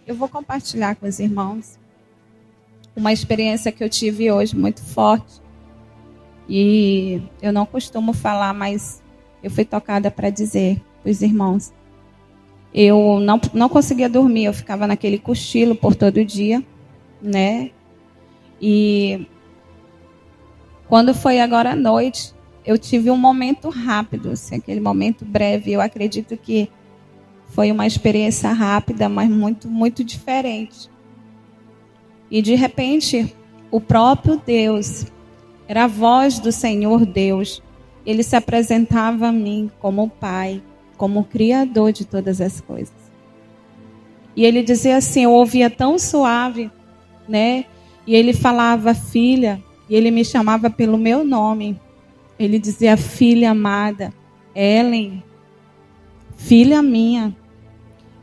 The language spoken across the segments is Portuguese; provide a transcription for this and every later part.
eu vou compartilhar com os irmãos uma experiência que eu tive hoje muito forte. E eu não costumo falar, mas eu fui tocada para dizer para os irmãos. Eu não conseguia dormir, eu ficava naquele cochilo por todo dia, né? E quando foi agora à noite, eu tive um momento rápido, assim, aquele momento breve. Eu acredito que foi uma experiência rápida, mas muito, muito diferente. E de repente, o próprio Deus, era a voz do Senhor Deus, ele se apresentava a mim como Pai, como Criador de todas as coisas. E ele dizia assim, eu ouvia tão suave, né? E ele falava, filha, e ele me chamava pelo meu nome. Ele dizia, filha amada, Ellen, filha minha,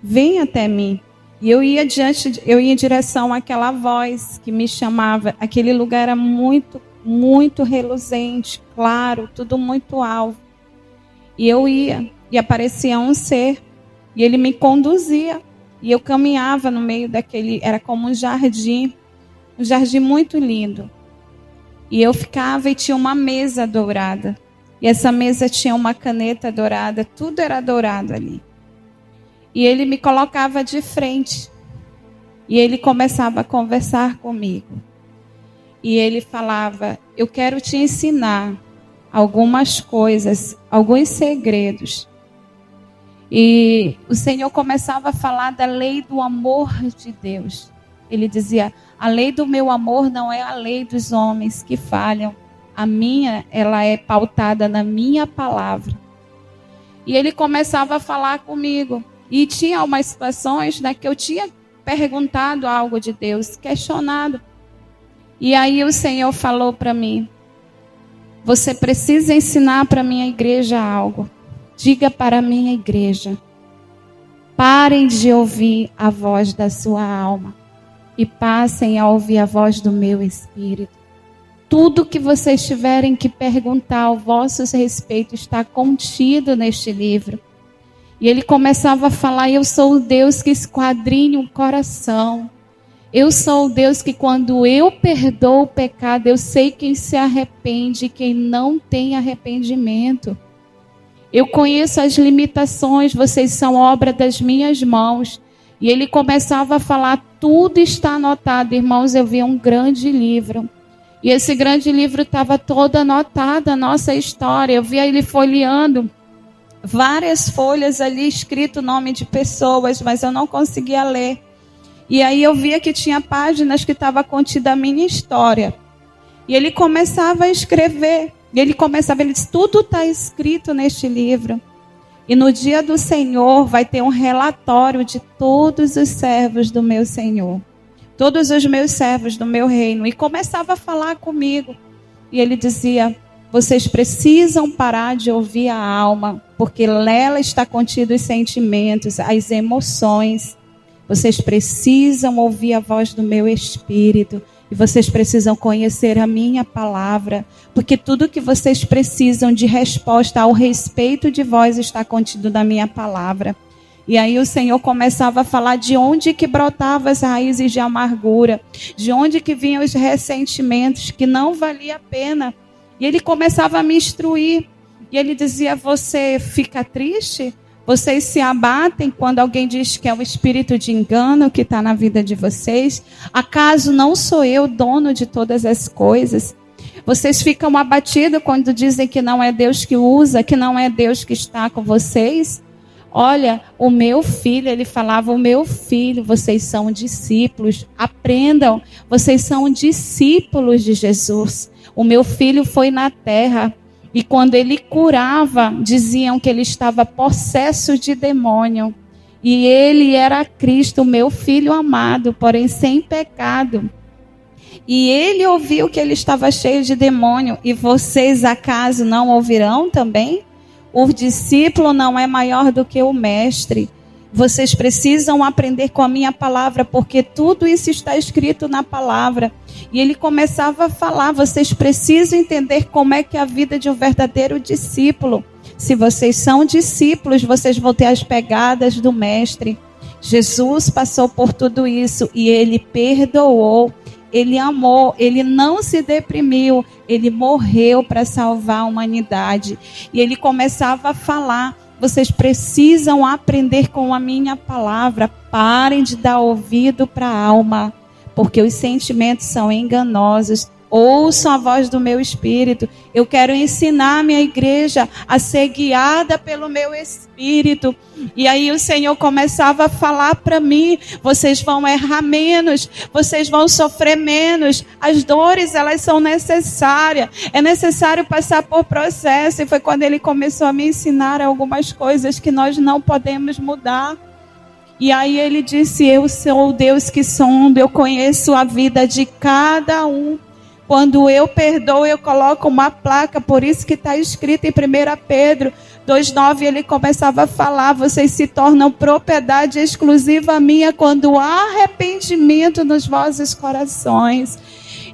vem até mim. E eu ia em direção àquela voz que me chamava. Aquele lugar era muito, muito reluzente, claro, tudo muito alvo. E eu ia, e aparecia um ser, e ele me conduzia. E eu caminhava no meio daquele, era como um jardim muito lindo. E eu ficava e tinha uma mesa dourada. E essa mesa tinha uma caneta dourada, tudo era dourado ali. E ele me colocava de frente. E ele começava a conversar comigo. E ele falava, eu quero te ensinar algumas coisas, alguns segredos. E o Senhor começava a falar da lei do amor de Deus. Ele dizia, a lei do meu amor não é a lei dos homens que falham. A minha, ela é pautada na minha palavra. E ele começava a falar comigo. E tinha algumas situações, né, que eu tinha perguntado algo de Deus, questionado. E aí o Senhor falou para mim, você precisa ensinar para a minha igreja algo. Diga para a minha igreja, parem de ouvir a voz da sua alma e passem a ouvir a voz do meu espírito. Tudo que vocês tiverem que perguntar ao vosso respeito está contido neste livro. E ele começava a falar, eu sou o Deus que esquadrinha o coração. Eu sou o Deus que quando eu perdoo o pecado, eu sei quem se arrepende e quem não tem arrependimento. Eu conheço as limitações, vocês são obra das minhas mãos. E ele começava a falar, tudo está anotado. Irmãos, eu vi um grande livro. E esse grande livro estava todo anotado, a nossa história. Eu via ele folheando. Várias folhas ali, escrito o nome de pessoas, mas eu não conseguia ler. E aí eu via que tinha páginas que estava contida a minha história. E ele começava a escrever. E ele disse, tudo está escrito neste livro. E no dia do Senhor vai ter um relatório de todos os servos do meu Senhor. Todos os meus servos do meu reino. E começava a falar comigo. E ele dizia, vocês precisam parar de ouvir a alma, porque nela está contido os sentimentos, as emoções. Vocês precisam ouvir a voz do meu espírito. E vocês precisam conhecer a minha palavra, porque tudo que vocês precisam de resposta ao respeito de vós está contido na minha palavra. E aí o Senhor começava a falar de onde que brotavam as raízes de amargura, de onde que vinham os ressentimentos, que não valia a pena. E ele começava a me instruir. E ele dizia, você fica triste? Vocês se abatem quando alguém diz que é um espírito de engano que está na vida de vocês? Acaso não sou eu dono de todas as coisas? Vocês ficam abatidos quando dizem que não é Deus que usa, que não é Deus que está com vocês? Olha, o meu filho, ele falava, o meu filho, vocês são discípulos, aprendam, vocês são discípulos de Jesus. O meu filho foi na terra. E quando ele curava, diziam que ele estava possesso de demônio. E ele era Cristo, o meu filho amado, porém sem pecado. E ele ouviu que ele estava cheio de demônio. E vocês acaso não ouvirão também? O discípulo não é maior do que o mestre. Vocês precisam aprender com a minha palavra, porque tudo isso está escrito na palavra. E ele começava a falar, vocês precisam entender como é que é a vida de um verdadeiro discípulo. Se vocês são discípulos, vocês vão ter as pegadas do mestre. Jesus passou por tudo isso e ele perdoou, ele amou, ele não se deprimiu, ele morreu para salvar a humanidade. E ele começava a falar: vocês precisam aprender com a minha palavra, parem de dar ouvido para a alma, porque os sentimentos são enganosos. Ouçam a voz do meu espírito. Eu quero ensinar a minha igreja a ser guiada pelo meu espírito. E aí o Senhor começava a falar para mim: vocês vão errar menos, vocês vão sofrer menos. As dores, elas são necessárias. É necessário passar por processo. E foi quando ele começou a me ensinar algumas coisas que nós não podemos mudar. E aí ele disse: eu sou o Deus que sonda, eu conheço a vida de cada um. Quando eu perdoo, eu coloco uma placa, por isso que está escrito em 1 Pedro 2,9, ele começava a falar: vocês se tornam propriedade exclusiva minha quando há arrependimento nos vossos corações.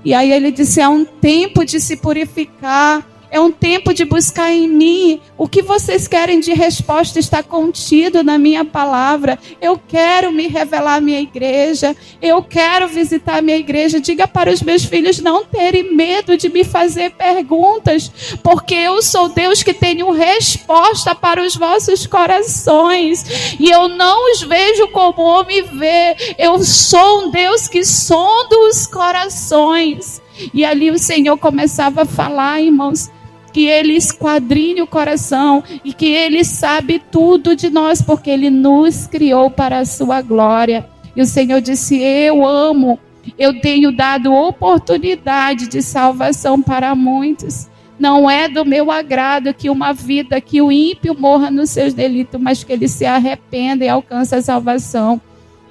E aí ele disse: é um tempo de se purificar, é um tempo de buscar em mim. O que vocês querem de resposta está contido na minha palavra. Eu quero me revelar à minha igreja. Eu quero visitar a minha igreja. Diga para os meus filhos não terem medo de me fazer perguntas, porque eu sou Deus que tenho resposta para os vossos corações. E eu não os vejo como o homem vê. Eu sou um Deus que sonda os corações. E ali o Senhor começava a falar, irmãos, que Ele esquadrinha o coração e que Ele sabe tudo de nós, porque Ele nos criou para a sua glória. E o Senhor disse: eu amo, eu tenho dado oportunidade de salvação para muitos. Não é do meu agrado que uma vida, que o ímpio morra nos seus delitos, mas que ele se arrependa e alcance a salvação.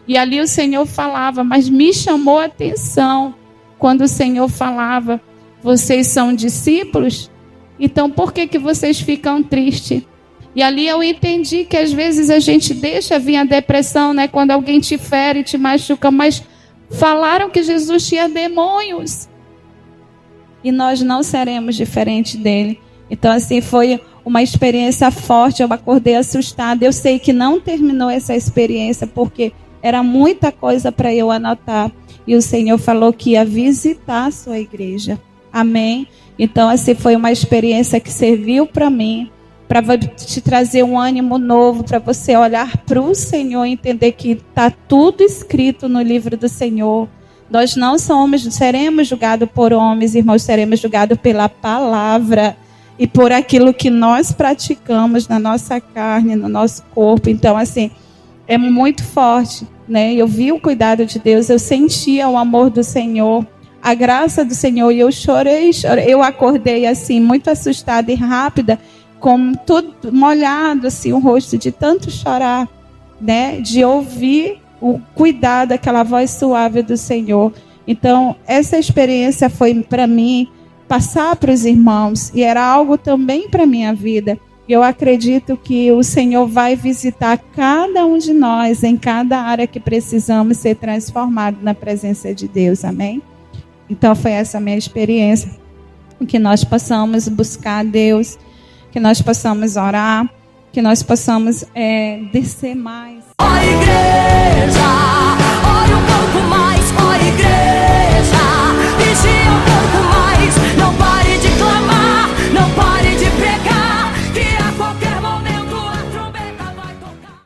E ali o Senhor falava, mas me chamou a atenção quando o Senhor falava: vocês são discípulos? Então por que vocês ficam tristes? E ali eu entendi que às vezes a gente deixa vir a depressão, né? Quando alguém te fere, te machuca, mas falaram que Jesus tinha demônios. E nós não seremos diferentes dele. Então assim, foi uma experiência forte, eu acordei assustada. Eu sei que não terminou essa experiência, porque era muita coisa para eu anotar. E o Senhor falou que ia visitar a sua igreja. Amém? Então, assim, foi uma experiência que serviu para mim, para te trazer um ânimo novo, para você olhar para o Senhor e entender que está tudo escrito no livro do Senhor. Nós não seremos julgados por homens, irmãos, seremos julgados pela palavra e por aquilo que nós praticamos na nossa carne, no nosso corpo. Então, assim, é muito forte, né? Eu vi o cuidado de Deus, eu sentia o amor do Senhor, a graça do Senhor, e eu chorei. Eu acordei assim, muito assustada e rápida, com tudo molhado, assim, o rosto, de tanto chorar, né? De ouvir o cuidado, aquela voz suave do Senhor. Então, essa experiência foi para mim, passar para os irmãos, e era algo também para a minha vida. Eu acredito que o Senhor vai visitar cada um de nós em cada área que precisamos ser transformados na presença de Deus. Amém? Então foi essa a minha experiência. Que nós possamos buscar a Deus, que nós possamos orar, que nós possamos descer mais.